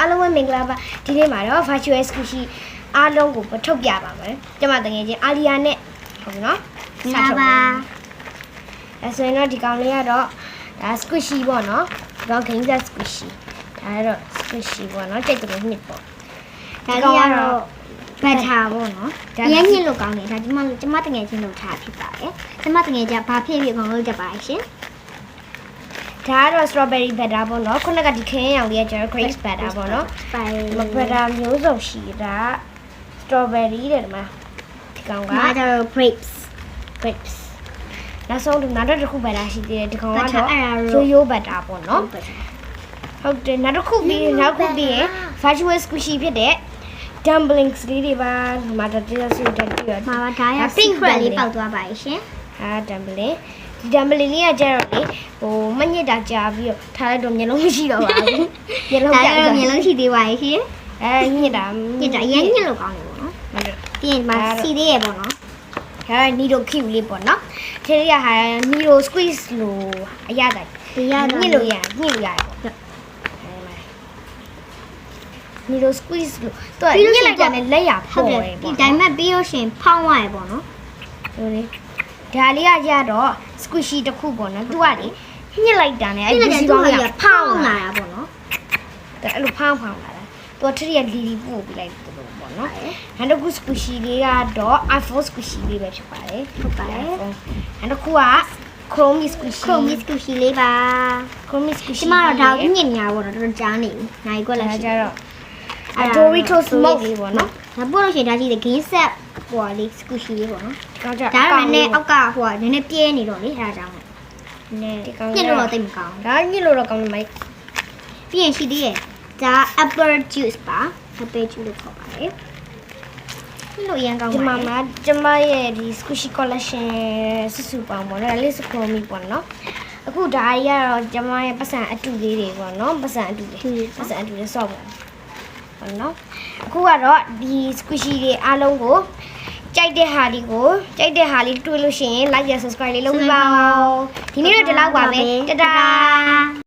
အားလုံးပဲမင်္ဂလာပါဒီနေ့မှာတော့ virtual squishy အားလုံးကိုထုတ်ပြပါမယ်ကျမတကယ်ချင်းအာလီယာနဲ့ဟုတ်နော်မင်္ဂလာပါအဲဆိုရင်တော့ဒီကောင်လေးကတော့ဒါ squishy ပေါ့နော်ဒီကောင် game set squishy ဒါကတော့ squishy ပေါ့နော်ကြိတ်တယ်နှစ်ပေါ့ဒါကတော့ဘတ်တာပေါ့နော်ရမ်းညစ်လို့ကောင်းတယ်ဒါကျမတကယ်ချင်းလို့ထားဖြစ်ပါတယ်ကျမတကယ်ကြဘာဖြစ်ဖြစ်အကုန်လုံးကြပါရှင်ဒါကတော့ strawberry butter ပေါ့နော်ခုနကဒီခင်းရောင်လေးကကျတော့ grapes butter ပေါ့နော်မ butter မျိုးစုံရှိတာ strawberry တဲ့ဒီမှာဒီကောင်ကဒါကတော့ grapes နောက်ဆုံးနောက်တစ်ခု butter ရှိသေးတယ်ဒီကောင်ကတော့ yo butter ပေါ့နော်ဟုတ်တယ်နောက်တစ်ခုပြီးရင် virtual squishy ဖြစ်တဲ့ dumplings လေးတွေပါဒီမှာတက်တက်ဆွတက်ပြီးတော့ဒါရ pink လေးပေါက်သွားပါရှင်dumpling ဒီ dumpling လေးကကျတော့လေမညစ်တာကြာပြီးတော့ထားလိုက်တော့မျက်လုံးမရှိတော့ပါဘူးမျက်လုံးကြာတော့မျက်လုံးရှိသေးပါရဲ့ရှင်ညစ်တာရမ်းညစ်လို့ကောင်းတယ်ပေါ့နော်ပြီးရင်မှာစီသေးရပေါ့နော်ဒါက needle cube လေးပေါ့နော်ဒီလေးကဟာ needle squeeze လို့အရသာညစ်လို့ရတယ်ပေါ့needle squeeze လို့သူကညစ်လိုက်တာနဲ့လက်ရပေါ်တယ်ပေါ့ဒီတိုင်းမဲ့ပြီးလို့ရှင်ဖောင်းသွားရပေါ့နော်ဟိုလေဒါလေးကကြတော့ squishy တစ်ခုပေါ့နော်သူကလေညှစ်လိုက်တာနဲ့အဲ့ဒီစီပေါင်းကဖောင်းလာတာပေါ့နော်ဒါအဲ့လိုဖောင်းလာတာသူကထရီကလီလီပို့ပြလိုက်တယ်လို့ပေါ့နော်နောက်တစ်ခု squishy လေးကတော့ iPhone squishy လေးပဲဖြစ်ပါတယ်ဟုတ်ပါတယ်နောက်တစ်ခုက chromie squishy လေးပါ chromie squishy ကျမတော့ဒါကိုညစ်ညာပေါ့နော်တော်တော်ကြားနေပြီနိုင်ကွက်လာကြတော့ Dorito smoke လေးပေါ့နော်ဒါပို့လို့ရှိရင်ဒါကြည့်တယ် game set ဟိုလေး squishy လေးပေါ့နော်ဒါတော့နည်းနည်းအောက်ကဟိုနည်းနည်းပြဲနေတော့လေအဲဒါကြောင့်နည်းညစ်လို့တော့တိတ်မကောင်းဒါညစ်လို့တော့ကောင်းတယ်မိုက်ပြီးရင်ရှိသေးတယ်ဒါ apple juice ပါ apple juice လို့ခေါ်ပါတယ်လို့ရန်ကောင်းပါတယ်ဒီမှာကျမရဲ့ဒီ squishy collection စုပေါင်းပေါ့နော်ဒါလေးစခရိုမီပေါ့နော်အခုဒါကြီးကတော့ကျမရဲ့ပတ်စံအတူလေးတွေပေါ့နော်ပတ်စံအတူလေးဆော့ပါပေါ့နော်အခုကတော့ဒီ squishy တွေအားလုံးကိုကြိုက်တဲ့ဟာလေးတွေ့လို့ရှိရင် like ရ subscribe လေးလုပ်ပေးပါဦးဒီနေ့တော့ဒီလောက်ပါပဲတဒါ